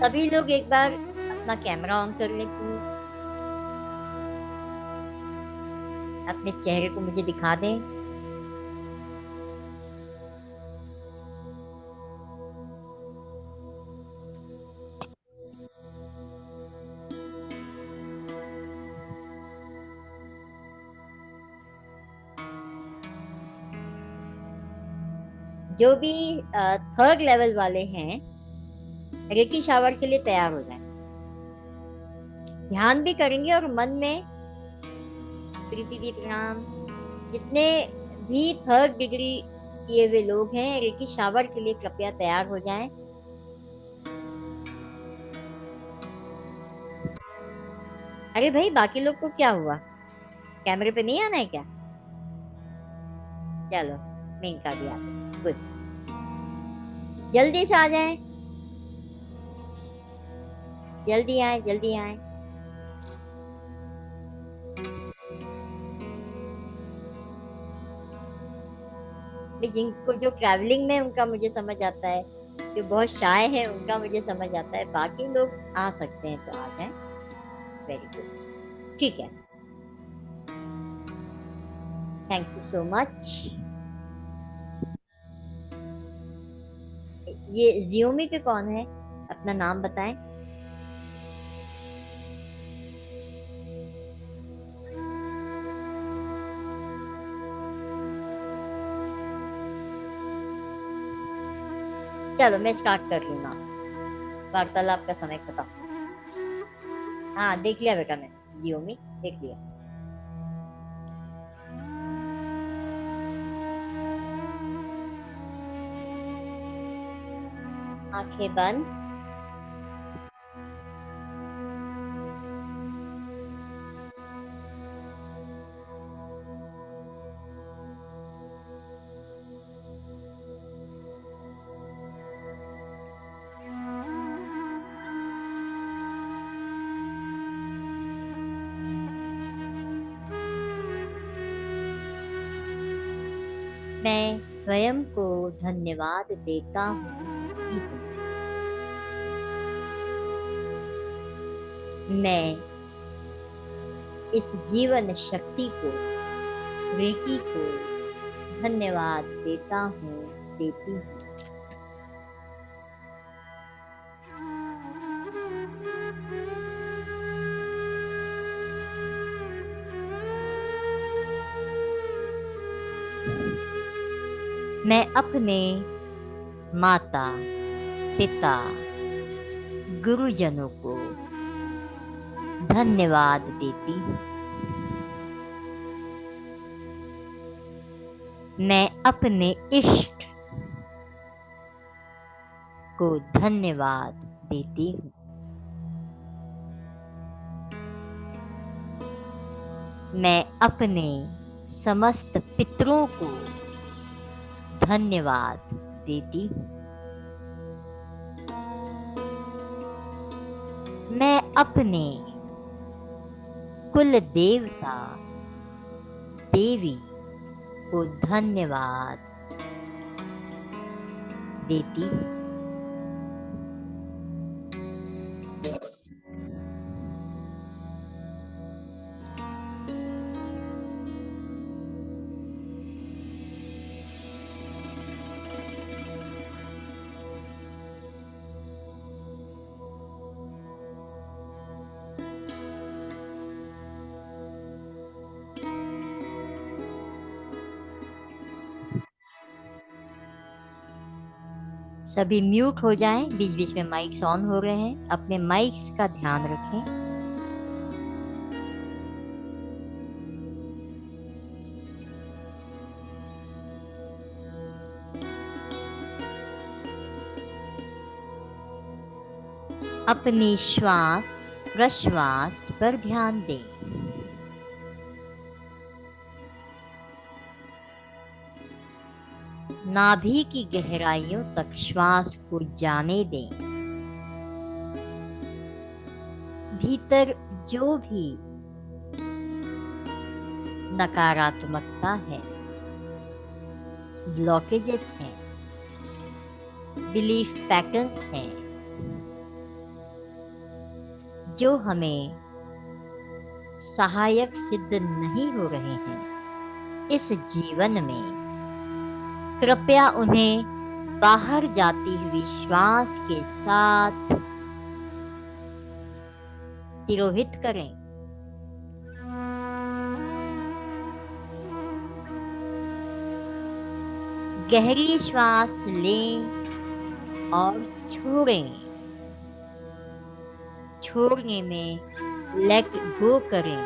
सभी लोग एक बार अपना कैमरा ऑन कर लें प्लीज, अपने चेहरे को मुझे दिखा दें। जो भी थर्ड लेवल वाले हैं, रेकी शावर के लिए तैयार हो जाएं। ध्यान भी करेंगे और मन में प्रीति दी प्रणाम। जितने भी थर्ड डिग्री किए हुए लोग हैं, रेकी शावर के लिए कृपया तैयार हो जाएं। अरे भाई, बाकी लोग को क्या हुआ? कैमरे पे नहीं आना है क्या? चलो, मेनका भी आ गई, गुड। जल्दी से आ जाएं, जल्दी आए, जल्दी आए। नहीं, जिनको जो ट्रैवलिंग में उनका मुझे समझ आता है, जो बहुत शाय है उनका मुझे समझ आता है, बाकी लोग आ सकते हैं तो आ जाएं। वेरी गुड, ठीक है। Thank you so much. ये जियोमी पे कौन है? अपना नाम बताएं। चलो, मैं स्टार्ट कर रही हूँ ना, वार्तालाप का समय खत्म। हाँ, देख लिया बेटा, मैं जियोमी देख लिया। आंखें बंद। मैं स्वयं को धन्यवाद देता हूँ। मैं इस जीवन शक्ति को, रेकी को धन्यवाद देता हूँ, देती हूँ। मैं अपने माता, पिता, गुरुजनों को धन्यवाद देती हूँ। मैं अपने इष्ट को धन्यवाद देती हूँ। मैं अपने समस्त पितरों को धन्यवाद देती हूँ। मैं अपने कुल देवता, देवी को धन्यवाद देती हूँ। सभी म्यूट हो जाएं, बीच बीच में माइक्स ऑन हो रहे हैं, अपने माइक्स का ध्यान रखें। अपनी श्वास प्रश्वास पर ध्यान दें। नाभि की गहराइयों तक श्वास को जाने दें। भीतर जो भी नकारात्मकता है, ब्लॉकेजेस हैं, बिलीफ पैटर्न्स हैं, जो हमें सहायक सिद्ध नहीं हो रहे हैं इस जीवन में, कृपया उन्हें बाहर जाती हुई श्वास के साथ तिरोहित करें। गहरी श्वास लें और छोड़ें। छोड़ने में लेट गो करें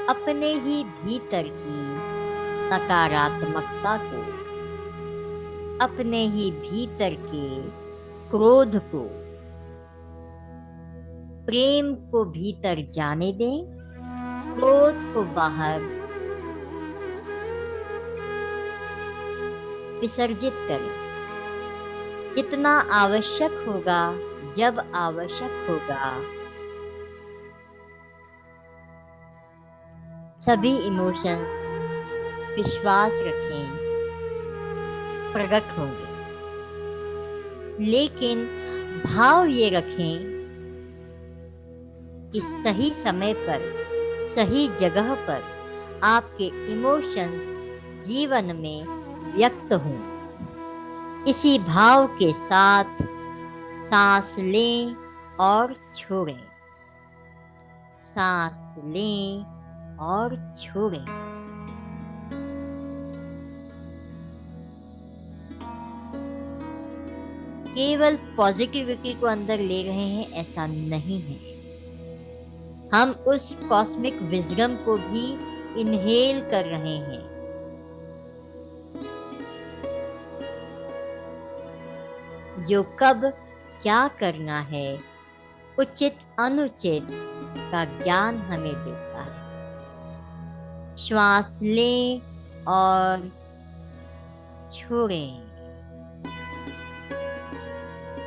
अपने ही भीतर की नकारात्मकता को, अपने ही भीतर के क्रोध को। प्रेम को भीतर जाने दें, क्रोध को बाहर विसर्जित करें। जितना आवश्यक होगा, जब आवश्यक होगा, सभी इमोशंस विश्वास रखें प्रकट होंगे। लेकिन भाव ये रखें कि सही समय पर, सही जगह पर आपके इमोशंस जीवन में व्यक्त हों। इसी भाव के साथ सांस लें और छोड़ें, सांस लें और छोड़ें। केवल पॉजिटिविटी को अंदर ले रहे हैं ऐसा नहीं है, हम उस कॉस्मिक विजडम को भी इनहेल कर रहे हैं। जो कब क्या करना है, उचित अनुचित का ज्ञान हमें देता है। श्वास लें और छोड़ें।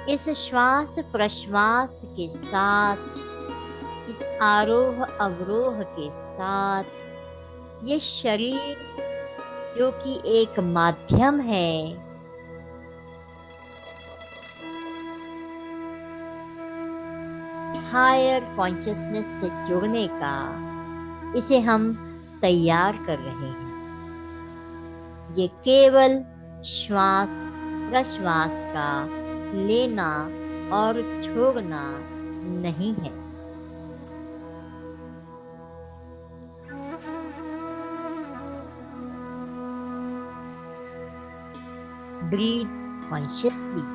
इस श्वास प्रश्वास के साथ, इस आरोह अवरोह के साथ, ये शरीर जो कि एक माध्यम है, हायर कॉन्शियसनेस से जुड़ने का, इसे हम तैयार कर रहे हैं। ये केवल श्वास प्रश्वास का लेना और छोड़ना नहीं है। Breathe consciously.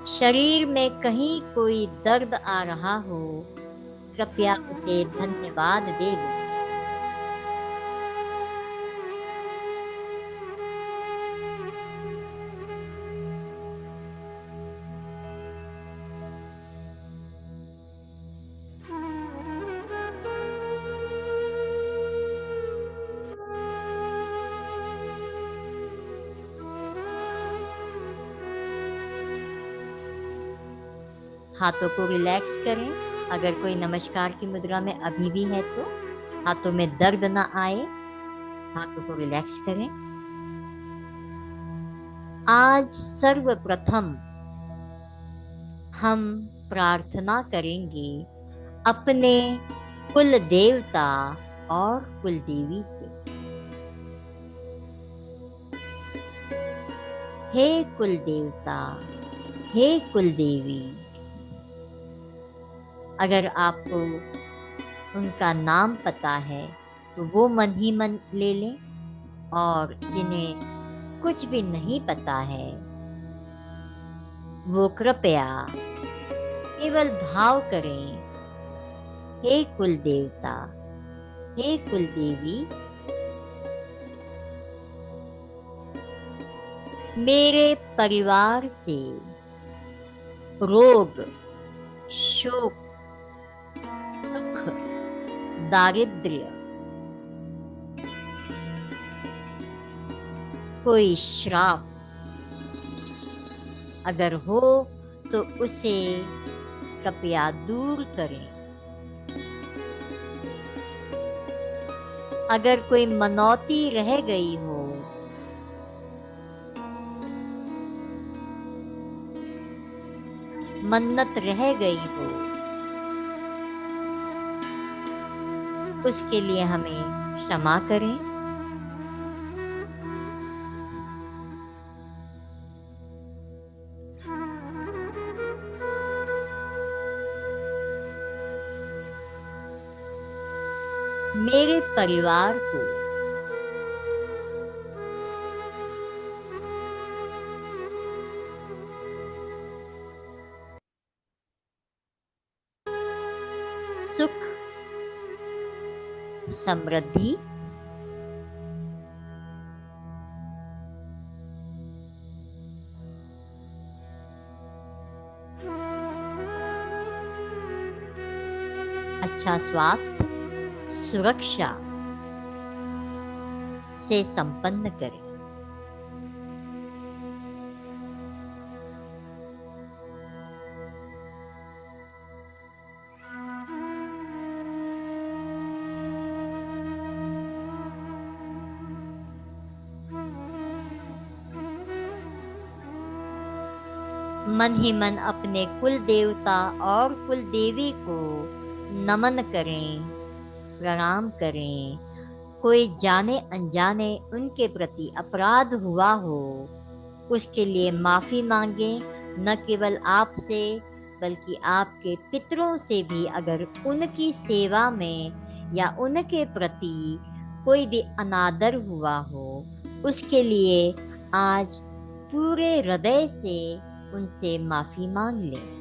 शरीर में कहीं कोई दर्द आ रहा हो, कृपया उसे धन्यवाद दे दो। हाथों को रिलैक्स करें। अगर कोई नमस्कार की मुद्रा में अभी भी है तो हाथों में दर्द ना आए, हाथों को रिलैक्स करें। आज सर्वप्रथम हम प्रार्थना करेंगे अपने कुल देवता और कुल देवी से। हे कुल देवता, हे कुल देवी, अगर आपको उनका नाम पता है तो वो मन ही मन ले लें, और जिन्हें कुछ भी नहीं पता है वो कृपया केवल भाव करें, हे कुल देवता, हे कुल देवी, मेरे परिवार से रोग, शोक, दुख, दारिद्र्य, कोई श्राप अगर हो तो उसे कृपया दूर करें। अगर कोई मनौती रह गई हो, मन्नत रह गई हो, उसके लिए हमें क्षमा करें। मेरे परिवार को सुख, समृद्धि, अच्छा स्वास्थ्य, सुरक्षा से संपन्न करें। मन ही मन अपने कुल देवता और कुल देवी को नमन करें, प्रणाम करें। कोई जाने अनजाने उनके प्रति अपराध हुआ हो, उसके लिए माफी मांगे। न केवल आपसे बल्कि आपके पितरों से भी, अगर उनकी सेवा में या उनके प्रति कोई भी अनादर हुआ हो, उसके लिए आज पूरे हृदय से उनसे माफी मांग लें।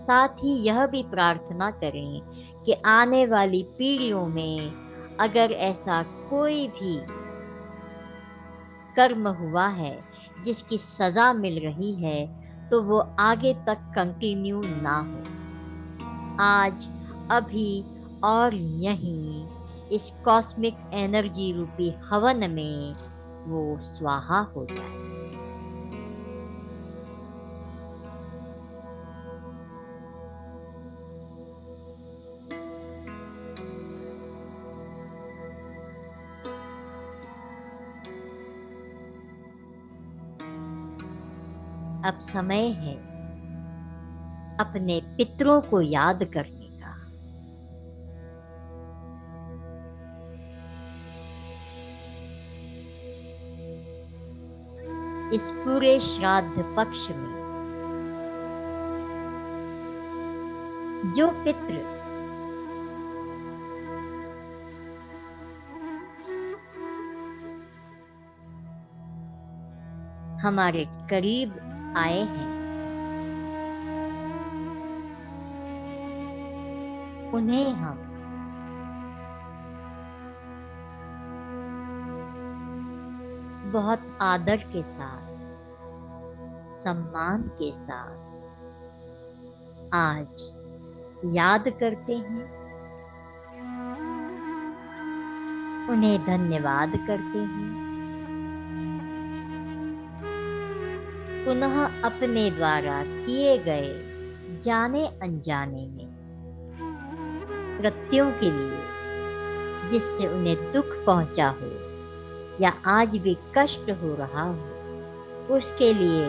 साथ ही यह भी प्रार्थना करें कि आने वाली पीढ़ियों में अगर ऐसा कोई भी कर्म हुआ है जिसकी सजा मिल रही है, तो वो आगे तक कंटिन्यू ना हो। आज, अभी और यहीं इस कॉस्मिक एनर्जी रूपी हवन में वो स्वाहा हो जाए। अब समय है अपने पितरों को याद करने का। इस पूरे श्राद्ध पक्ष में जो पितृ हमारे करीब आए हैं, उन्हें हम बहुत आदर के साथ, सम्मान के साथ आज याद करते हैं, उन्हें धन्यवाद करते हैं। पुनः अपने द्वारा किए गए जाने अनजाने में कृत्यों के लिए जिससे उन्हें दुख पहुंचा हो या आज भी कष्ट हो रहा हो, उसके लिए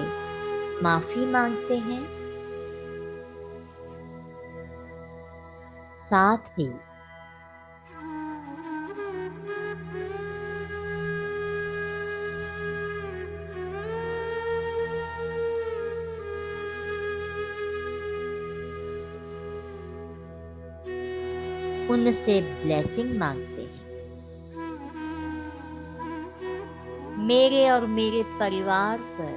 माफी मांगते हैं। साथ ही उनसे ब्लेसिंग मांगते हैं। मेरे और मेरे परिवार पर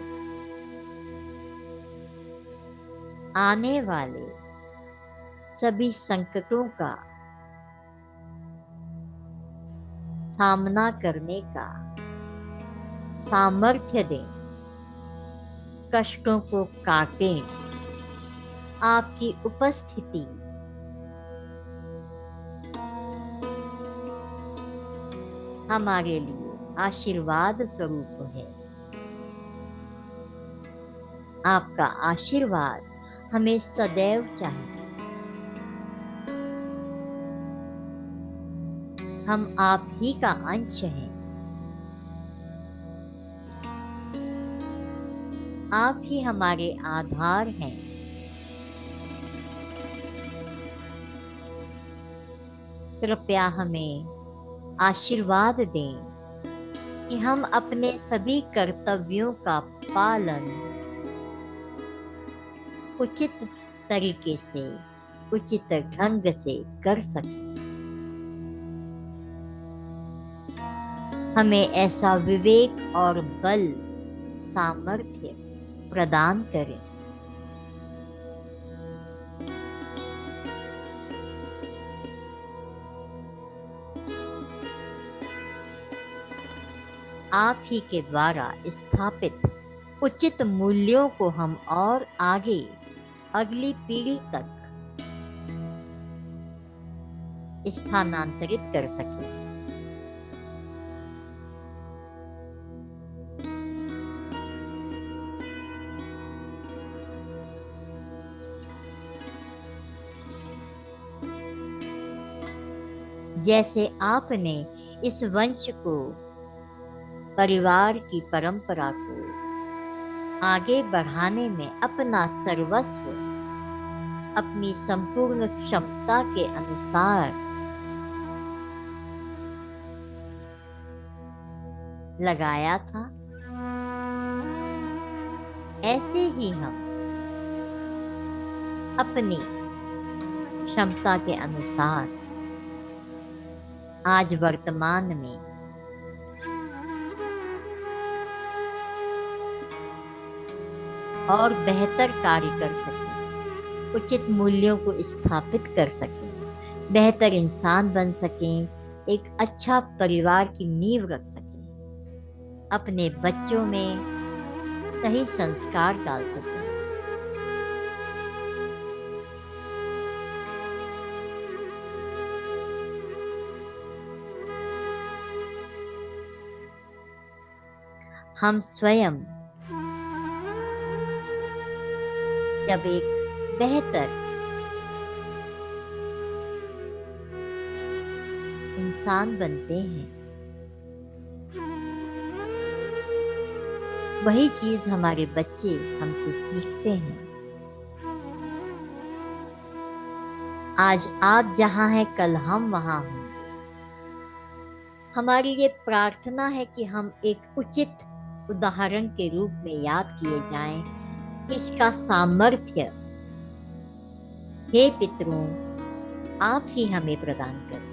आने वाले सभी संकटों का सामना करने का सामर्थ्य दें, कष्टों को काटें। आपकी उपस्थिति हमारे लिए आशीर्वाद स्वरूप है। आपका आशीर्वाद हमें सदैव चाहिए। हम आप ही का अंश हैं। आप ही हमारे आधार हैं। कृपया हमें आशीर्वाद दें कि हम अपने सभी कर्तव्यों का पालन उचित तरीके से, उचित ढंग से कर सकें। हमें ऐसा विवेक और बल, सामर्थ्य प्रदान करें। आप ही के द्वारा स्थापित उचित मूल्यों को हम और आगे अगली पीढ़ी तक स्थानांतरित कर सकें। जैसे आपने इस वंश को, परिवार की परंपरा को आगे बढ़ाने में अपना सर्वस्व, अपनी संपूर्ण क्षमता के अनुसार लगाया था, ऐसे ही हम अपनी क्षमता के अनुसार आज वर्तमान में और बेहतर कार्य कर सकें, उचित मूल्यों को स्थापित कर सकें, बेहतर इंसान बन सकें, एक अच्छा परिवार की नींव रख सकें, अपने बच्चों में सही संस्कार डाल सकें। हम स्वयं जब एक बेहतर इंसान बनते हैं, वही चीज हमारे बच्चे हमसे सीखते हैं। आज आप जहां हैं, कल हम वहां होंगे। हमारी ये प्रार्थना है कि हम एक उचित उदाहरण के रूप में याद किए जाएं। इसका सामर्थ्य हे पितरों आप ही हमें प्रदान करें।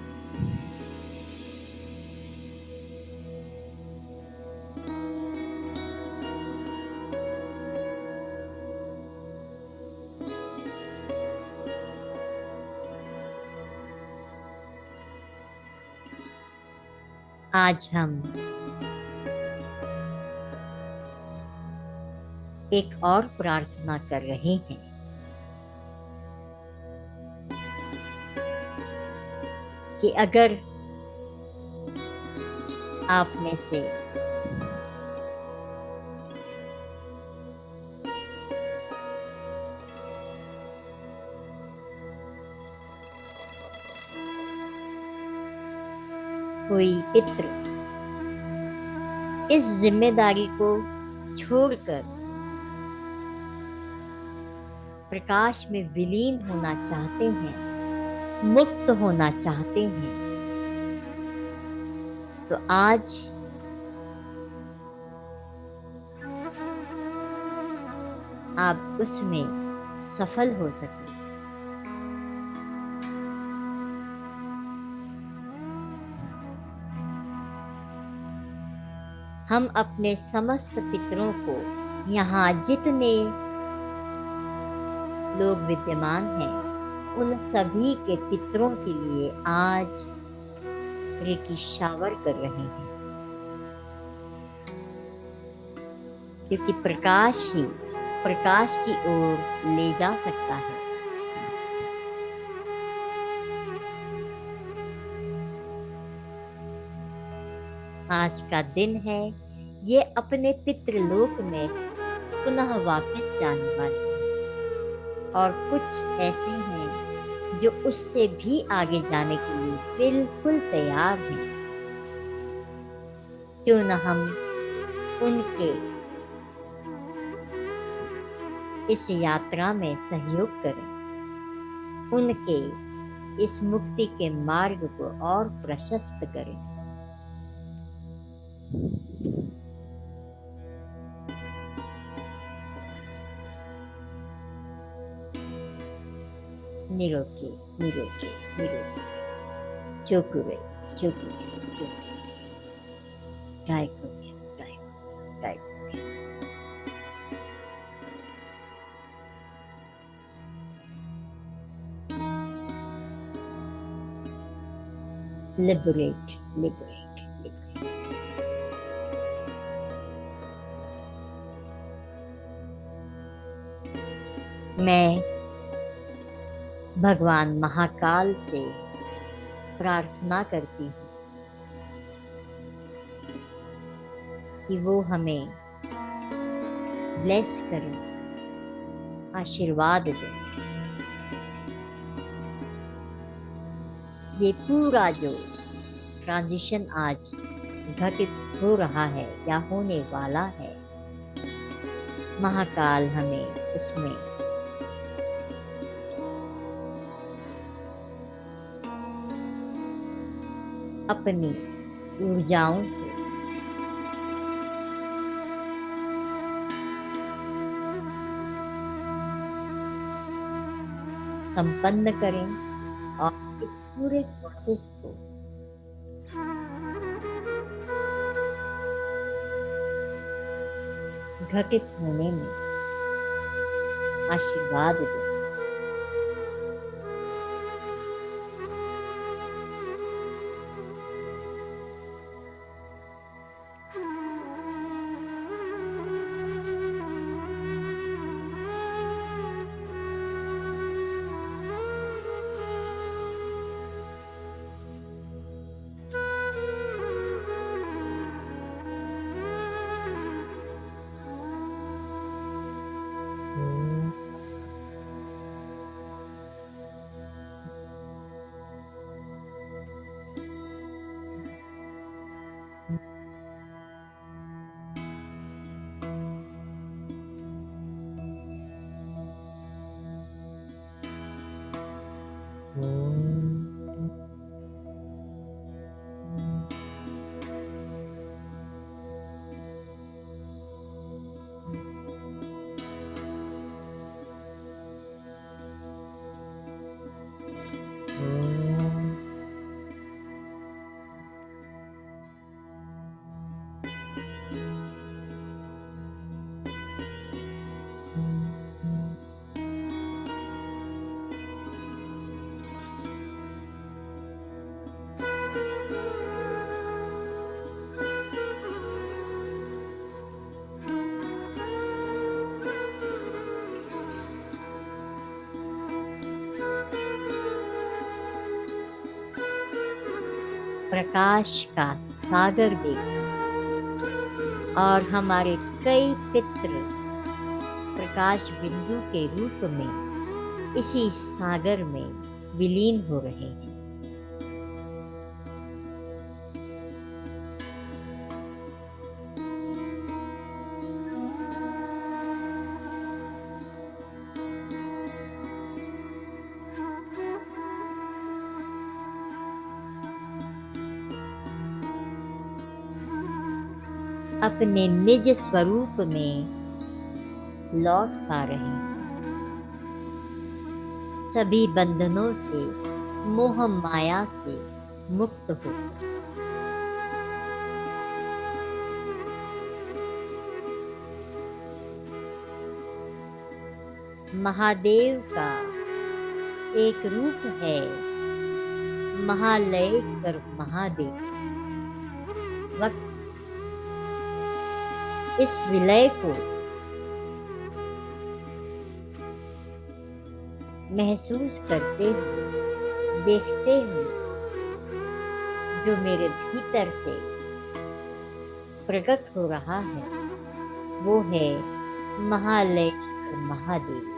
आज हम एक और प्रार्थना कर रहे हैं कि अगर आप में से कोई पितृ इस जिम्मेदारी को छोड़कर प्रकाश में विलीन होना चाहते हैं, मुक्त होना चाहते हैं, तो आज आप उसमें सफल हो सके। हम अपने समस्त पितरों को, यहाँ जितने लोग विद्यमान हैं, उन सभी के पितरों के लिए आज रेकी शावर कर रहे हैं, क्योंकि प्रकाश ही प्रकाश की ओर ले जा सकता है। आज का दिन है, ये अपने पितृलोक में पुनः वापस जाने वाले, और कुछ ऐसे हैं जो उससे भी आगे जाने के लिए बिल्कुल तैयार हैं। क्यों न हम उनके इस यात्रा में सहयोग करें, उनके इस मुक्ति के मार्ग को और प्रशस्त करें। निरोगी निरोगी निरोगी, चोकुरे चोकुरे चोकुरे, गायको गायको गायको। Liberate liberate liberate. मैं भगवान महाकाल से प्रार्थना करती हूँ कि वो हमें ब्लेस करें, आशीर्वाद दें। ये पूरा जो ट्रांजिशन आज घटित हो रहा है या होने वाला है, महाकाल हमें इसमें अपनी ऊर्जाओं से संपन्न करें और इस पूरे प्रोसेस को घटित होने में आशीर्वाद दें। प्रकाश का सागर देखा और हमारे कई पितृ प्रकाश बिंदु के रूप में इसी सागर में विलीन हो रहे हैं। अपने निज स्वरूप में लौट पा रहे हैं। सभी बंधनों से, मोह माया से मुक्त हो। महादेव का एक रूप है महालय कर महादेव। वक्त इस विलय को महसूस करते हुए, देखते हुए, जो मेरे भीतर से प्रकट हो रहा है वो है महालय महादेव।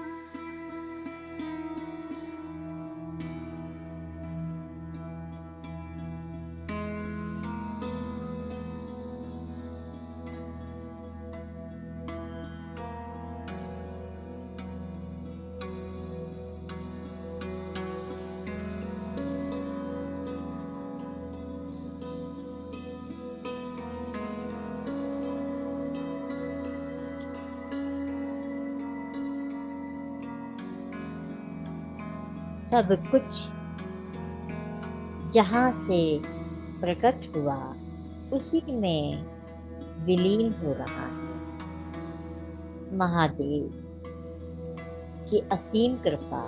सब कुछ जहाँ से प्रकट हुआ उसी में विलीन हो रहा है। महादेव की असीम कृपा।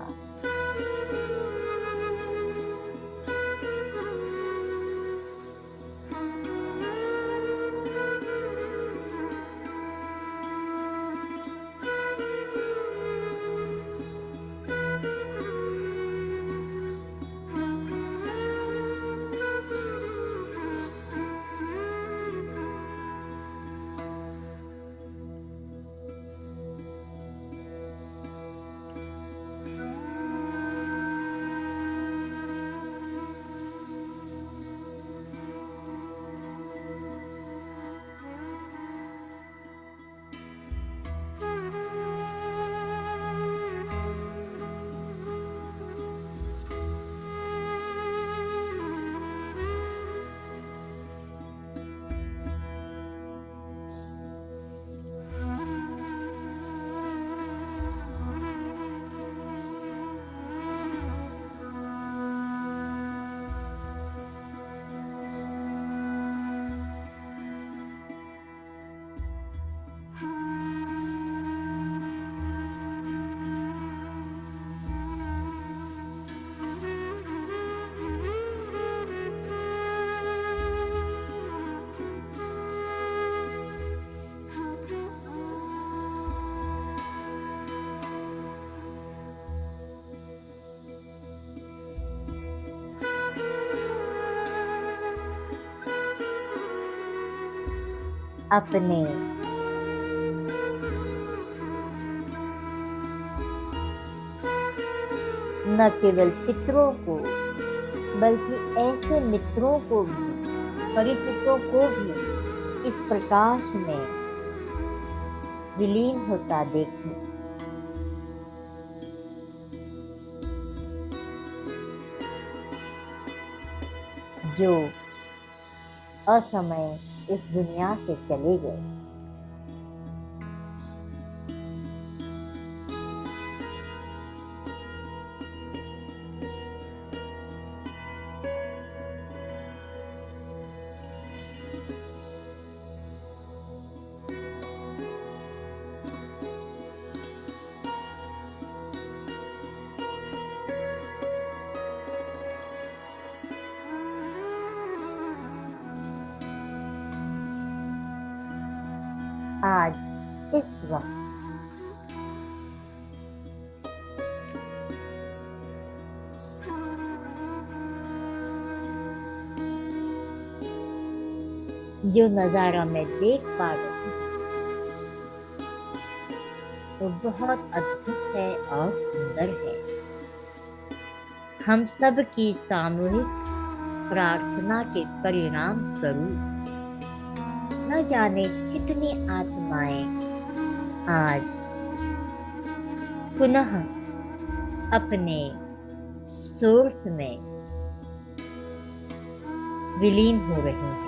अपने न केवल पितरों को बल्कि ऐसे मित्रों को भी, परिचितों को भी इस प्रकाश में विलीन होता देखें। जो असमय इस दुनिया से चले गए। आज इस वक्त जो नजारा मैं देख पा रही हूँ वो बहुत अद्भुत है और सुंदर है। हम सब की सामूहिक प्रार्थना के परिणाम स्वरूप न जाने कितनी आत्माएं आज पुनः अपने सोर्स में विलीन हो रही हैं।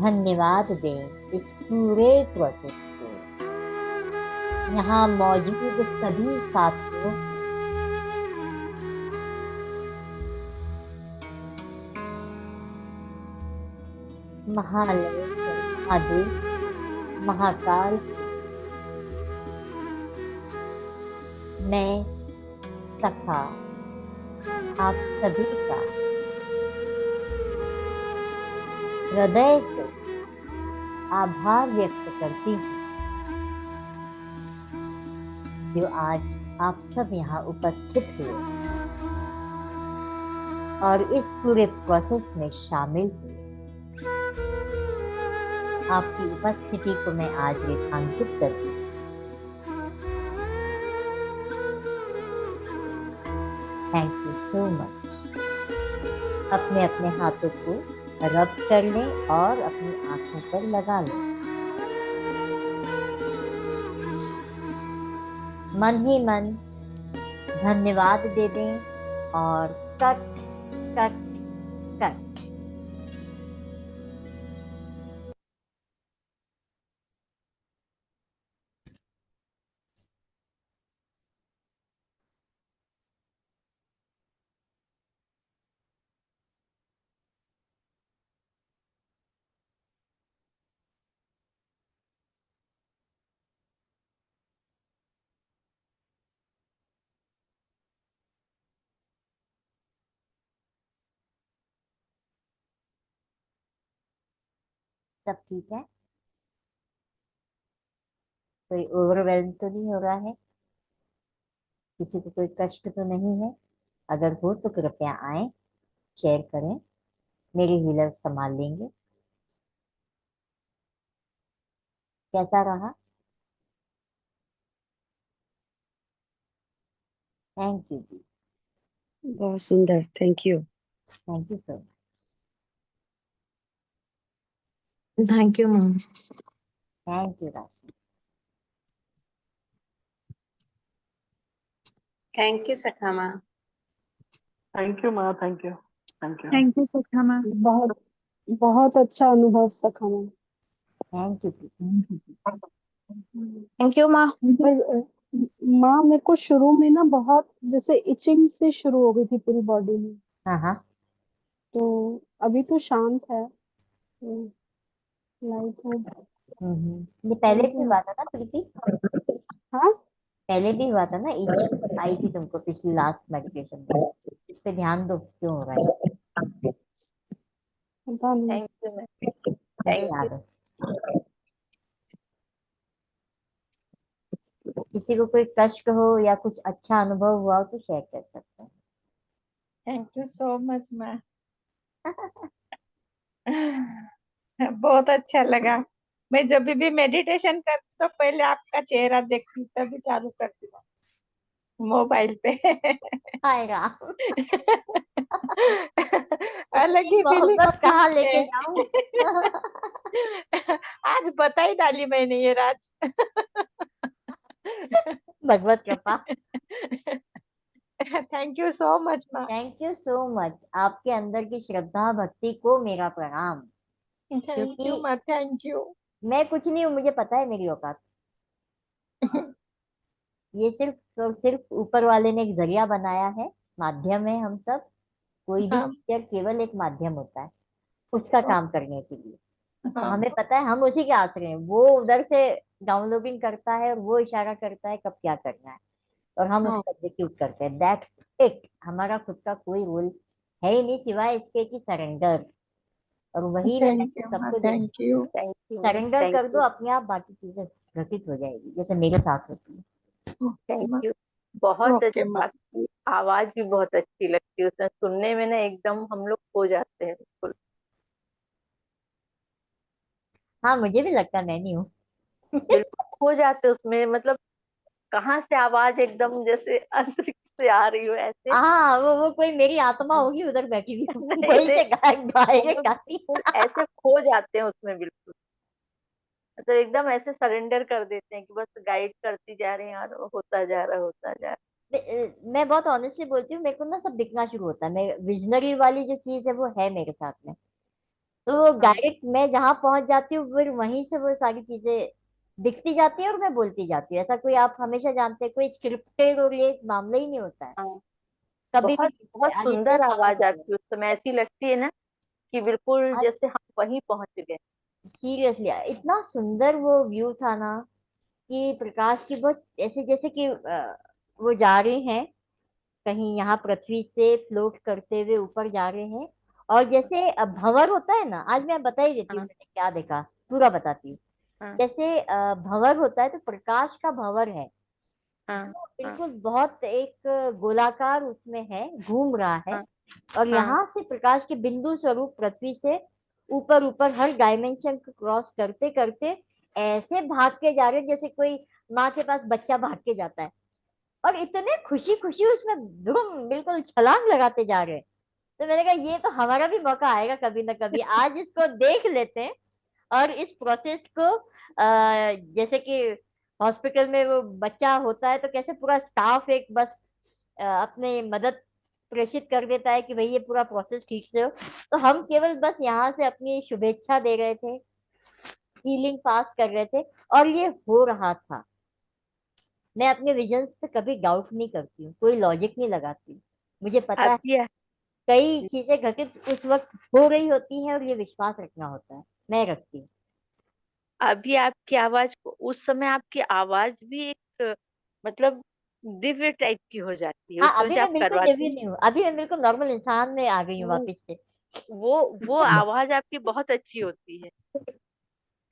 धन्यवाद दें इस पूरे प्रोसेस को, यहाँ मौजूद सभी साथियों, महालय महादेव महाकाल, मैं तथा आप सभी का हृदय से आभार व्यक्त करती हूँ जो आज आप सब यहाँ उपस्थित हुए और इस पूरे प्रोसेस में शामिल हुए। आपकी उपस्थिति को मैं आज रेखांकित करती हूँ। Thank you so much. अपने अपने हाथों को रब कर लें और अपनी आंखों पर लगा लें। मन ही मन धन्यवाद दे दें और कट कट कट। सब ठीक है? कोई ओवरवेल्म तो नहीं हो रहा है? किसी को कोई कष्ट तो नहीं है? अगर हो तो कृपया आए, शेयर करें, मेरे हीलर संभाल लेंगे। कैसा रहा? थैंक यू जी। बहुत सुंदर, thank you. Thank you so thank you ma'am. Much. Thank you राशि। थैंक यू सखा माँ। थैंक यू माँ, thank you, thank you. Thank you सखा मैम। बहुत बहुत अच्छा अनुभव सखा ma'am. Thank you. Thank you माँ। पर माँ मेरे को शुरू में ना बहुत जैसे इचिंग से शुरू हो गई थी पूरी बॉडी में, हाँ हाँ। तो अभी तो शांत है, लाइट हो। ये पहले थैंक भी यू। हुआ था ना प्रीति? हाँ पहले भी हुआ था ना, इचिंग आई थी तुमको पिछली लास्ट मेडिटेशन में? इस पे ध्यान दो क्यों हो रहा है। पता नहीं। Thank you ma'am. मुझे थैंक यू। याद है। किसी को कोई कष्ट हो या कुछ अच्छा अनुभव हुआ हो तो शेयर कर सकते हैं। Thank you so much ma'am. बहुत अच्छा लगा। मैं जब भी मेडिटेशन करती तो पहले आपका चेहरा देखती तभी चालू करती हूँ मोबाइल पे। हाय राम। अलग इतनी ही फीलिंग मोहब्बत होती कहाँ है। लेके जाऊं। आज बता ही डाली मैंने ये राज। भगवत कृपा। Thank you so much ma'am. Thank you so much. आपके अंदर की श्रद्धा भक्ति को मेरा प्रणाम। थैंक यू क्योंकि मैम। Thank you. मैं कुछ नहीं हूँ, मुझे पता है मेरी औकात। ये सिर्फ और सिर्फ ऊपर वाले ने एक जरिया बनाया है, माध्यम है हम सब। कोई भी हाँ टीचर केवल एक माध्यम होता है उसका काम करने के लिए। तो हाँ हमें पता है हम उसी के आश्रय हैं। वो उधर से डाउनलोडिंग करता है और वो इशारा करता है कब क्या करना है, और हम हाँ। उसको एग्जीक्यूट करते हैं। That's it. हमारा खुद का कोई रोल है ही नहीं सिवाय इसके कि सरेंडर। और वही मैंने थैंक यू मैम। सबको दे। Thank you. Thank you. Surrender thank कर दो, यू। अपने आप बाकी चीजें घटित हो जाएगी, जैसे मेरे साथ होती है। Thank you. बहुत ओके अच्छी मैम। आपकी आवाज भी बहुत अच्छी लगती है, उसमें सुनने में ना एकदम हम लोग खो जाते हैं बिल्कुल। हाँ मुझे भी लगता है, मैं नहीं हूँ। बिल्कुल खो जाते हैं उसमें, मतलब कहाँ से आवाज एकदम जैसे अंतरिक्ष से आ रही हो ऐसे। हाँ वो कोई मेरी आत्मा होगी उधर बैठी हुई, नहीं वहीं नहीं, से गाय गाय हम के लोग गाती। बिल्कुल ऐसे खो जाते हैं उसमें बिल्कुल। मतलब एकदम ऐसे सरेंडर कर देते हैं कि बस गाइड करती जा रही हैं और होता जा रहा होता जा रहा। मैं बहुत ऑनेस्टली बोलती हूँ, मेरे को ना सब दिखना शुरू होता है। मैं विजनरी वाली जो चीज है वो है मेरे साथ में। तो वो हाँ डायरेक्ट मैं जहाँ पहुंच जाती हूँ फिर वहीं से वो सारी चीजें दिखती जाती है और मैं बोलती जाती हूँ। ऐसा कोई, आप हमेशा जानते हैं, कोई स्क्रिप्टेड और ये मामला ही नहीं होता है हाँ। कभी भी। बहुत बहुत आज इतने सुंदर सालों आवाज से आती है उस समय, ऐसी लगती है ना कि बिल्कुल आज जैसे हम वहीं पहुंच गए। सीरियसली इतना सुंदर वो व्यू था ना, कि प्रकाश की बहुत ऐसे जैसे कि वो जा रहे हैं कहीं, यहाँ पृथ्वी से फ्लोट करते हुए ऊपर जा रहे हैं। और जैसे भंवर होता है ना, आज मैं बता ही देती हूँ हाँ मैंने क्या देखा, पूरा बताती हूँ। हाँ जैसे भंवर होता है तो प्रकाश का भंवर है, हाँ वो हाँ बिल्कुल बहुत एक गोलाकार उसमें है, घूम रहा है। हाँ और हाँ यहाँ से प्रकाश के बिंदु स्वरूप पृथ्वी से ऊपर ऊपर हर डायमेंशन को क्रॉस करते करते ऐसे भाग के जा रहे हैं जैसे कोई माँ के पास बच्चा भाग के जाता है, और इतने खुशी खुशी उसमें धूम बिल्कुल छलांग लगाते जा रहे हैं। तो मैंने कहा ये तो हमारा भी मौका आएगा कभी ना कभी, आज इसको देख लेते हैं। और इस प्रोसेस को जैसे कि हॉस्पिटल में वो बच्चा होता है तो कैसे पूरा स्टाफ एक बस अपने मदद प्रेषित कर देता है कि भाई ये पूरा प्रोसेस ठीक से हो, तो हम केवल बस यहाँ से अपनी शुभेच्छा दे रहे थे, हीलिंग पास कर रहे थे, और ये हो रहा था। मैं अपने विजन्स पे कभी डाउट नहीं करती हूँ, कोई लॉजिक नहीं लगाती हूँ। मुझे पता है अभी कई चीजें घटित उस वक्त हो रही होती हैं और ये विश्वास रखना होता है, मैं रखती हूँ। अभी आपकी आवाज उस समय आपकी आवाज भी एक मतलब दिव्य टाइप की हो जाती है हाँ, उस समय अभी जब मैं आप बिल्कुल करवाती दिव्य हैं। नहीं हूँ, अभी मैं बिल्कुल नॉर्मल इंसान में आ गई हूँ वो वापस से। वो आवाज आपकी बहुत अच्छी होती है,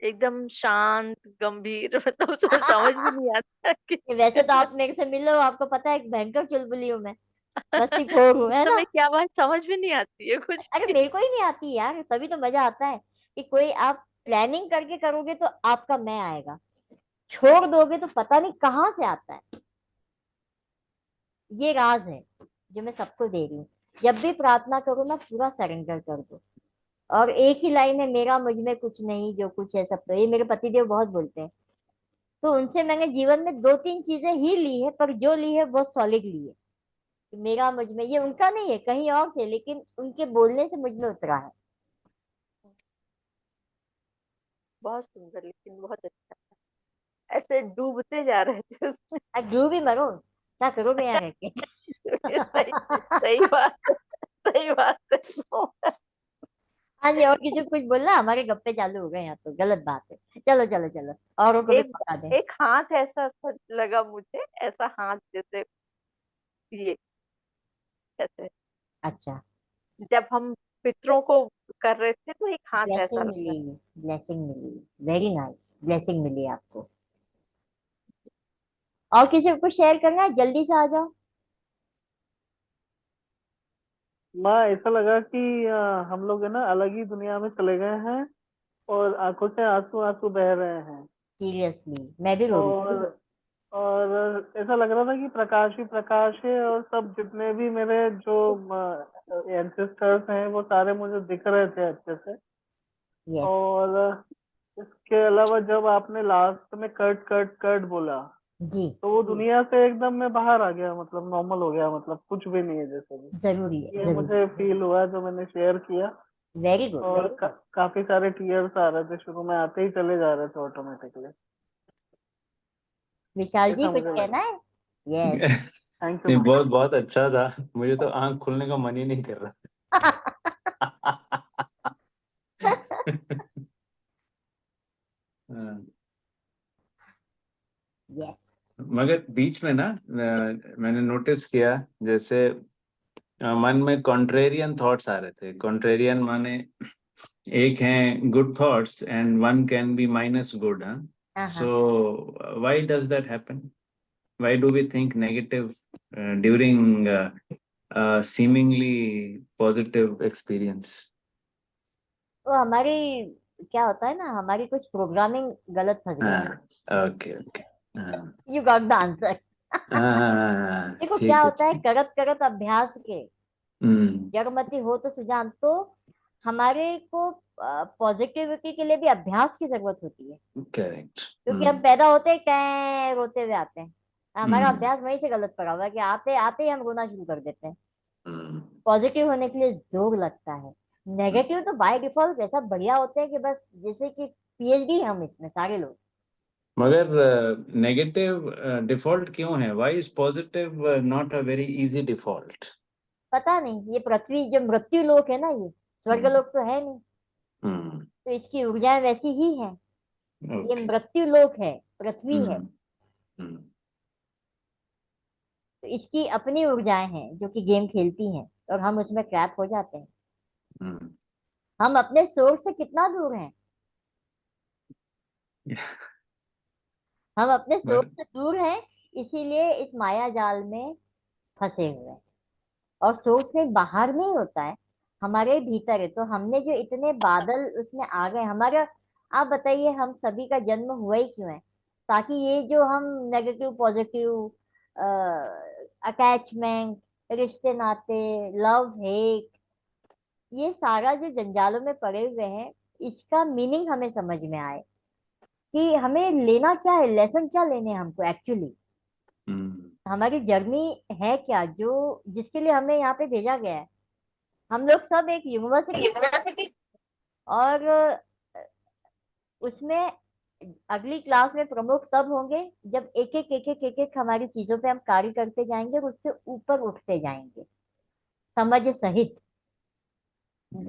एकदम शांत गंभीर मतलब उसमें समझ भी नहीं आता कि वैसे तो आप मेरे से मिल लो, आपको पता है भयंकर चुलबुली हूँ मैं, मस्ती खोर हूँ, उस है ना। समय की आवाज समझ भी नहीं आती है कुछ अरे भी। मेरे को ही नहीं आती यार, तभी तो मजा आता है कि कोई आप प्लानिंग करके करोगे तो आपका मैं आएगा, छोड़ दोगे तो पता नहीं कहाँ से आता है। ये राज है जो मैं सबको दे रही हूँ। जब भी प्रार्थना करो ना, पूरा सरेंडर कर दो। और एक ही लाइन है, मेरा मुझ में कुछ नहीं, जो कुछ है सब तो, ये मेरे पतिदेव बहुत बोलते हैं। तो उनसे मैंने जीवन में दो तीन चीजें ही ली है, पर जो ली है वो सॉलिड ली है। मेरा मुझ में, ये उनका नहीं है, कहीं और से, लेकिन उनके बोलने से मुझ में उतरा है। बहुत सुंदर, लेकिन बहुत अच्छा, ऐसे डूबते जा रहे थे उसमें। अब डूब भी मरो, क्या करोगे यहाँ रह के। सही सही बात है, सही बात है। हाँ जी, और किसी को कुछ बोलना, हमारे गप्पे चालू हो गए यहाँ, तो गलत बात है। चलो चलो चलो, औरों को भी एक पका दें। एक हाथ ऐसा सा लगा मुझे, ऐसा हाथ जैसे ये ऐसे, अच्छा, जब हम पितरों को कर रहे थे तो एक हाथ ऐसा ब्लेसिंग लगा। मिली, ब्लेसिंग मिली, वेरी नाइस, ब्लेसिंग मिली आपको। और किसी को कुछ शेयर करना है, जल्दी से आ जाओ। माँ ऐसा लगा कि हम लोग है ना अलग ही दुनिया में चले गए हैं, और आंखों से आंसू आंसू बह रहे हैं। सीरियसली मैं भी रो रही थी। और और ऐसा लग रहा था कि प्रकाश ही प्रकाश है, और सब जितने भी मेरे जो एंसेस्टर्स हैं वो सारे मुझे दिख रहे थे अच्छे से। यस और इसके अलावा जब आपने लास्ट में कट कट कट बोला, जी, तो वो दुनिया से एकदम मैं बाहर आ गया, मतलब नॉर्मल हो गया, मतलब कुछ भी नहीं है जैसे भी। जरूरी है, ये जरूरी। मुझे फील हुआ जो मैंने शेयर किया। Very good. और काफी सारे टीयर्स आ रहे थे, शुरू में आते ही चले जा रहे थे ऑटोमेटिकली। विशाल जी ऐसा कुछ मुझे कहना लगा। है? यस। थैंक यू नहीं, मैम। बहुत बहुत अच्छा था। मुझे तो आंख खुलने का मन ही नहीं कर रहा। हाँ, यस। मगर बीच में ना मैंने नोटिस किया, जैसे मन में कॉन्ट्रेरियन थॉट्स आ रहे थे। कॉन्ट्रेरियन माने एक है good thoughts and one can be minus good. हाँ, हाँ सो हाँ। Why does that happen? Why do we think negative during seemingly positive experience? तो हमारी क्या होता है ना, हमारी कुछ प्रोग्रामिंग गलत फंस गई। हाँ, ओके ओके। हाँ यू गॉट द आंसर। देखो क्या ठीक है होता है, ठीक। करत करत अभ्यास के हम्म। जड़मति हो तो सुजान, तो हमारे को पॉजिटिविटी के लिए भी अभ्यास की जरूरत होती है। करेक्ट। क्योंकि हम पैदा होते ही टैं रोते हुए आते हैं, हमारा हम्म अभ्यास वहीं से गलत पड़ा हुआ है कि आते आते ही हम रोना शुरू कर देते हैं। हम्म पॉजिटिव होने के लिए जोर लगता है। नेगेटिव तो बाय डिफॉल्ट ऐसा बढ़िया होते हैं कि बस जैसे कि पीएचडी हम इसमें सारे लोग। मगर नेगेटिव डिफॉल्ट क्यों है? Why is positive not a very easy default? पता नहीं, ये पृथ्वी जो मृत्यु लोक है ना, ये स्वर्ग लोक तो है नहीं, हम्म। तो इसकी ऊर्जाएं वैसी ही हैं। ये ओके। मृत्यु लोक है, पृथ्वी है, हम्म हम्म तो इसकी अपनी ऊर्जाएं हैं जो कि गेम खेलती हैं, और हम उसमें ट्रैप हो जाते हैं। हम्म। हम अपने सोर्स से कितना दूर हैं, हम अपने सोर्स But से दूर हैं, इसीलिए इस माया जाल में फंसे हुए हैं। और सोर्स में बाहर नहीं होता है, हमारे भीतर है। तो हमने जो इतने बादल उसमें आ गए हमारा, आप बताइए हम सभी का जन्म हुआ ही क्यों है? ताकि ये जो हम नेगेटिव पॉजिटिव अटैचमेंट, रिश्ते नाते, लव हेट, ये सारा जो जंजालों में पड़े हुए हैं, इसका मीनिंग हमें समझ में आए कि हमें लेना क्या है, लेसन क्या लेने हैं हमको एक्चुअली, हमारी जर्नी है क्या, जो जिसके लिए हमें यहाँ पे भेजा गया है। हम लोग सब एक यूनिवर्सिटी, और उसमें अगली क्लास में प्रमुख तब होंगे जब एक एक हमारी चीजों पे हम कार्य करते जाएंगे और उससे ऊपर उठते जाएंगे समझ सहित।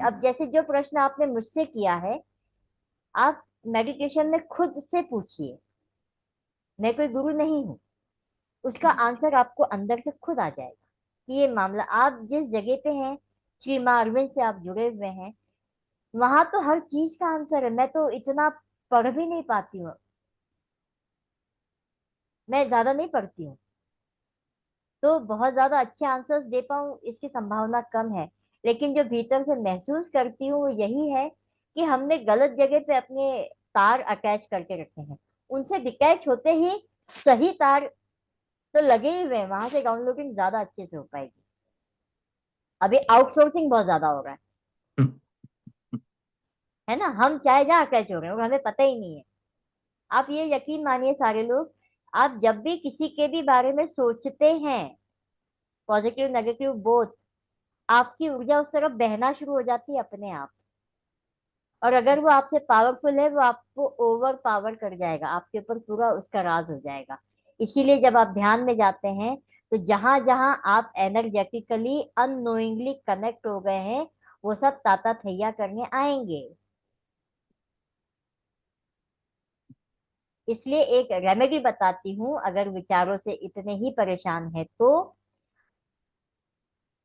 अब जैसे जो प्रश्न आपने मुझसे किया है, आप मेडिटेशन में खुद से पूछिए, मैं कोई गुरु नहीं हूँ, उसका आंसर आपको अंदर से खुद आ जाएगा कि ये मामला, आप जिस जगह पे हैं, श्री मां अरविंद से आप जुड़े हुए हैं, वहां तो हर चीज का आंसर है। मैं तो इतना पढ़ भी नहीं पाती हूँ, मैं ज्यादा नहीं पढ़ती हूँ, तो बहुत ज्यादा अच्छे आंसर्स दे पाऊँ इसकी संभावना कम है। लेकिन जो भीतर से महसूस करती हूँ वो यही है कि हमने गलत जगह पे अपने तार अटैच करके रखे हैं, उनसे डिटैच होते ही सही तार तो लगे ही हुए हैं, वहां से डाउनलोडिंग ज्यादा अच्छे से हो पाएगी। अभी आउटसोर्सिंग बहुत ज्यादा हो रहा है ना, हम चाहे जहाँ अटैच हो रहे हैं और हमें पता ही नहीं है। आप ये यकीन मानिए सारे लोग, आप जब भी किसी के भी बारे में सोचते हैं, पॉजिटिव नेगेटिव बोथ, आपकी ऊर्जा उस तरफ बहना शुरू हो जाती है अपने आप। और अगर वो आपसे पावरफुल है, वो आपको ओवर पावर कर जाएगा, आपके ऊपर पूरा उसका राज हो जाएगा। इसीलिए जब आप ध्यान में जाते हैं, तो जहां जहां आप एनर्जेटिकली अननोइंगली कनेक्ट हो गए हैं, वो सब ताता थैया करने आएंगे। इसलिए एक रेमेडी बताती हूँ, अगर विचारों से इतने ही परेशान है तो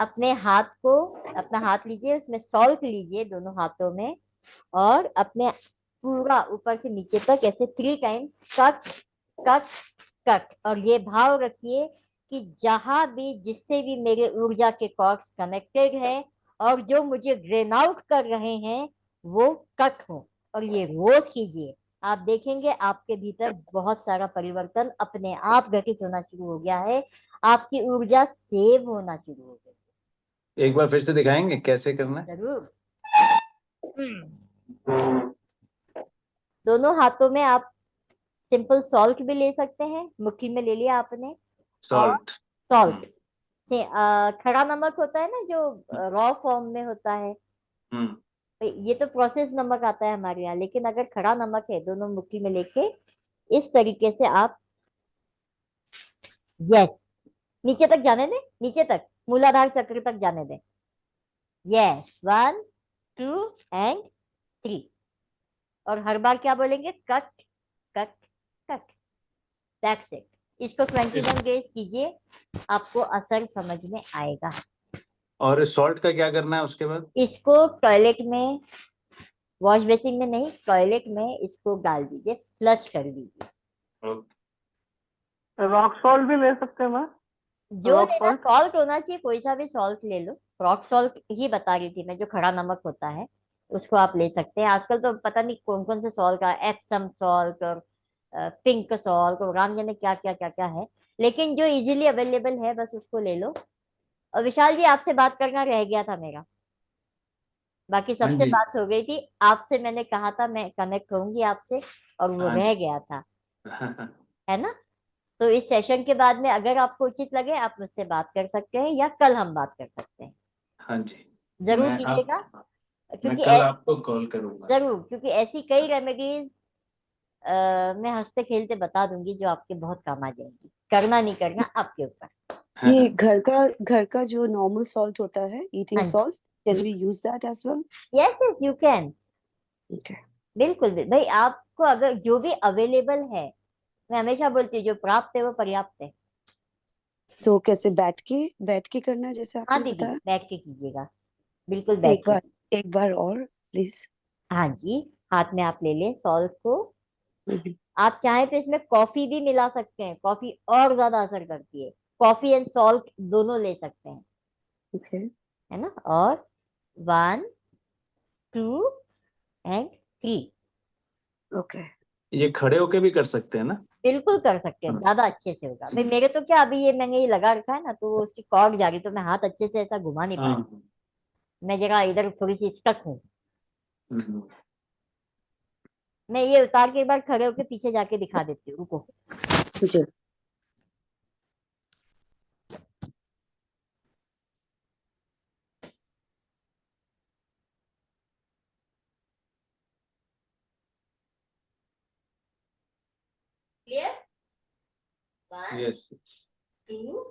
अपने हाथ को, अपना हाथ लीजिए, उसमें सॉल्ट लीजिए दोनों हाथों में, और अपने पूरा ऊपर से नीचे तक ऐसे 3 टाइम्स कट कट कट, और ये भाव रखिए कि जहां भी जिससे भी मेरे ऊर्जा के कॉर्ड्स कनेक्टेड हैं और जो मुझे ड्रेन आउट कर रहे हैं, वो कट हो। और ये रोज कीजिए, आप देखेंगे आपके भीतर बहुत सारा परिवर्तन अपने आप घटित होना शुरू हो गया है, आपकी ऊर्जा सेव होना शुरू हो गई। एक बार फिर से दिखाएंगे कैसे करना है? जरूर। दोनों हाथों में आप सिंपल सॉल्ट भी ले सकते हैं, मुट्ठी में ले लिया आपने। सॉल्ट। सॉल्ट से खड़ा नमक होता है ना, जो रॉ फॉर्म में होता है, तो ये तो प्रोसेस नमक आता है हमारे यहाँ, लेकिन अगर खड़ा नमक है, दोनों मुट्ठी में लेके इस तरीके से आप, यस, नीचे तक जाने दें, नीचे तक मूलाधार चक्र तक जाने दें। Yes, 1 2 and 3। और हर बार क्या बोलेंगे? Cut cut cut, that's it. इसको 21 डेज कीजिए, आपको असर समझ में आएगा। और सॉल्ट का क्या करना है उसके बाद? इसको टॉयलेट में, वॉश बेसिन में नहीं, टॉयलेट में इसको डाल दीजिए, फ्लश कर दीजिए। रॉक सॉल्ट भी ले सकते हैं मैं? जो रॉक लेना सॉल्ट? सॉल्ट होना चाहिए, कोई सा भी सॉल्ट ले लो। रॉक सॉल्ट ही बता रही थी मैं, जो खड़ा नमक होता है उसको आप ले सकते हैं। आजकल तो पता नहीं कौन कौन से सॉल्ट का, एप्सम सॉल्ट और पिंक सॉल्ट और राम जाने क्या क्या क्या क्या है, लेकिन जो इजीली अवेलेबल है बस उसको ले लो। और विशाल जी, आपसे बात करना रह गया था मेरा, बाकी हाँ सबसे जी। बात हो गई थी। आपसे मैंने कहा था मैं कनेक्ट होंगी आपसे, और वो हाँ रह जी। गया था, है ना? तो इस सेशन के बाद में अगर आपको उचित लगे, आप मुझसे बात कर सकते हैं, या कल हम बात कर सकते हैं। हाँ जी, जरूर मैं कीजिएगा, मैं क्योंकि कल आपको कॉल करूंगा। जरूर, क्योंकि ऐसी कई रेमेडीज मैं हंसते खेलते बता दूंगी जो आपके बहुत काम आ जाएंगी। करना नहीं करना आपके ऊपर। ये घर का जो नॉर्मल सॉल्ट होता है, ईटिंग हाँ जी। Salt, can we use that as well? Yes yes, you can, okay. बिल्कुल भी भाई, आपको अगर जो भी अवेलेबल है, मैं हमेशा बोलती हूँ जो प्राप्त है वो पर्याप्त है। तो कैसे बैठ के करना है जैसे हाँ आपने दीदी, बताया? बैठ के कीजिएगा, बिल्कुल बैठ के। एक बार और प्लीज। हाँ जी, हाथ में आप ले लें सॉल्ट को। आप चाहें तो इसमें कॉफी भी मिला सकते हैं, कॉफी और ज्यादा असर करती है, कॉफी एंड सॉल्ट दोनों ले सकते हैं, ओके। है ना? और 1 2 and 3। ओके। ये खड़े होके भी कर सकते हैं ना? बिल्कुल कर सकते हैं, ज्यादा अच्छे से होगा भाई। मेरे तो क्या अभी ये मैंने ये लगा रखा है ना, तो वो उसकी कॉर्ड जा रही, तो मैं हाथ अच्छे से ऐसा घुमा नहीं पा रही। हाँ। मैं जरा इधर थोड़ी सी स्टक हूँ। हम्म। मैं ये उतार के एक बार खड़े होके पीछे जाके दिखा देती हूँ, रुको। जी। Clear? 1 yes. 2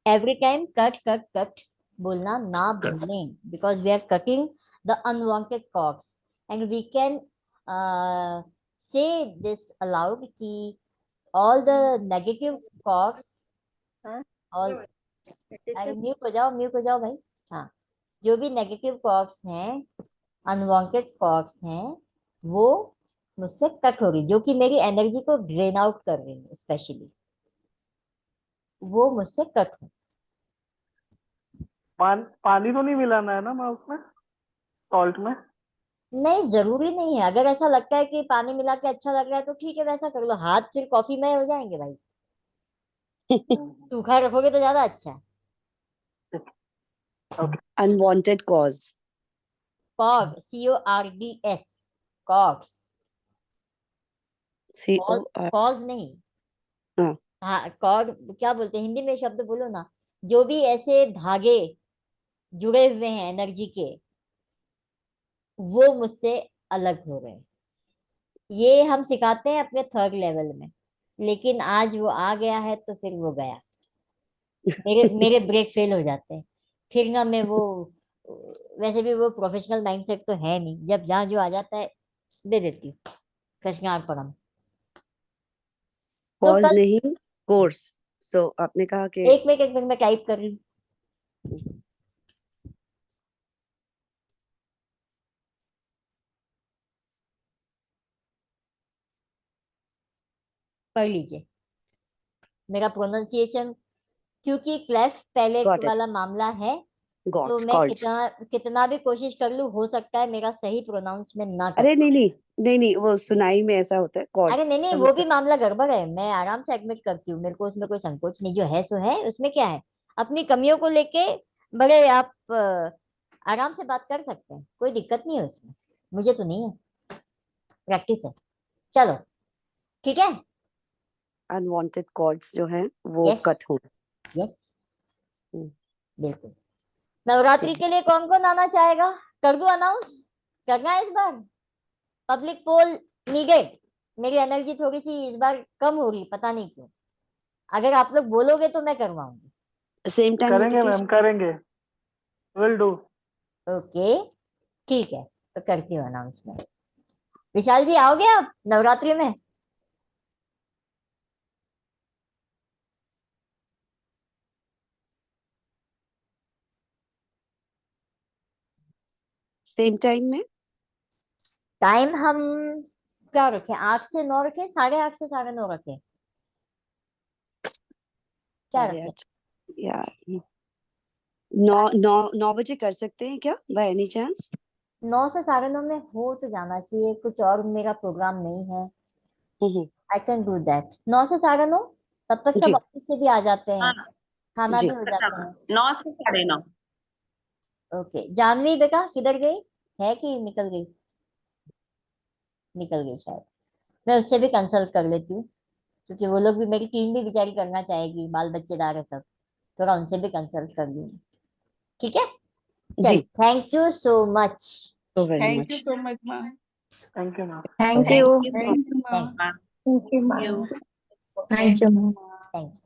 every time cut cut cut बोलना ना भूलें, because we are cutting the unwanted cords and we can say this aloud कि all the negative cords, all mute हो जाओ भाई। हाँ, जो भी नेगेटिव कॉर्ड्स हैं, अनवांटेड कॉर्ड्स हैं, वो मुझसे कट हो रही, जो कि मेरी एनर्जी को ड्रेन आउट कर रही है, स्पेशली वो मुझसे कट हो। पानी तो नहीं मिलाना है ना मैं उसमें, सॉल्ट में? नहीं, जरूरी नहीं है। अगर ऐसा लगता है कि पानी मिला के अच्छा लग रहा है तो ठीक है, वैसा कर लो। हाथ फिर कॉफी में हो जाएंगे भाई। सूखा रखोगे तो ज्यादा अच्छा है। Unwanted cause. कॉग, CORDS, COGS. CO cause नहीं। हाँ। हाँ, कॉग क्या बोलते हैं हिंदी में, शब्द बोलो ना। जो भी ऐसे धागे जुड़े हुए हैं एनर्जी के, वो मुझसे अलग हो रहे हैं। ये हम सिखाते हैं अपने 3rd लेवल में, लेकिन आज वो आ गया है तो फिर वो गया। मेरे मेरे ब्रेक फेल हो जाते हैं फिर ना। मैं वो, वैसे भी वो प्रोफेशनल माइंडसेट तो है नहीं, जब जहाँ जो आ जाता है दे देती हूँ कृष्णार्पणम। तो कॉज कल नहीं, कोर्स। सो आपने कहा कि एक मिनट मैं टाइप कर रही हूँ। पढ़ लीजिए मेरा प्रोनाउंसिएशन, क्योंकि क्लेफ पहले गॉट इट, वाला मामला है। तो गॉट मैं कॉर्ड्स। कितना कितना भी कोशिश कर लूँ, हो सकता है मेरा सही प्रोनाउंस में ना कर। अरे नहीं नहीं नहीं नहीं, वो सुनाई में ऐसा होता है, अरे कॉर्ड्स नहीं नहीं, समझ वो गए। भी मामला गड़बड़ है, मैं आराम से एडमिट करती हूँ। मेरे को उसमें कोई संकोच नहीं, जो है सो है, उसमें क्या है। अपनी कमियों को लेके बड़े आप आराम से बात कर सकते हैं, कोई दिक्कत नहीं है उसमें। मुझे तो नहीं है, प्रैक्टिस है। चलो ठीक है। अनवांटेड कॉर्ड्स जो हैं वो यस कट हो। यस, हम्म, बिल्कुल। नवरात्रि ठीक के लिए कौन कौन आना चाहेगा? कर दूं अनाउंस? करना है इस बार? पब्लिक पोल नीडेड। मेरी एनर्जी थोड़ी सी इस बार कम हो रही, पता नहीं क्यों। अगर आप लोग बोलोगे तो मैं करवाऊंगी। है। सेम टाइम करेंगे मेडिटेशन। मैम, करेंगे, विल डू। ओके ठीक है, तो करती हूँ अनाउंसमेंट। विशाल जी आओगे आप नवरात्रि में? सेम टाइम में। टाइम हम क्या रखें, 8 से 9 रखें, 8:30 से 9:30 रखें, क्या अरे रखें? अच्छा यार, 9 बजे कर सकते हैं क्या, बाय एनी चांस? 9 से 9:30 में हो तो जाना चाहिए, कुछ और मेरा प्रोग्राम नहीं है। हम्म। आई कैन डू दैट 9 से 9:30। तब तक सब जी ऑफिस से भी आ जाते हैं, हाँ खाना जी। भी हो जाता है। 9 से 9:30। ओके, जानवी बेटा किधर गई? है कि निकल गई? निकल गई शायद। मैं उससे भी कंसल्ट कर लेती हूँ, क्योंकि वो लोग भी, मेरी टीम भी बेचारी करना चाहेगी, बाल बच्चेदार है सब। थोड़ा उनसे भी कंसल्ट कर लूंगी, ठीक है। चलिए, जी, थैंक यू सो मच। तो very thank you much. So much ma'am. Thank you ma'am. Thank thank you. You so much ma'am. Thank you thank ma'am. You. Thank you.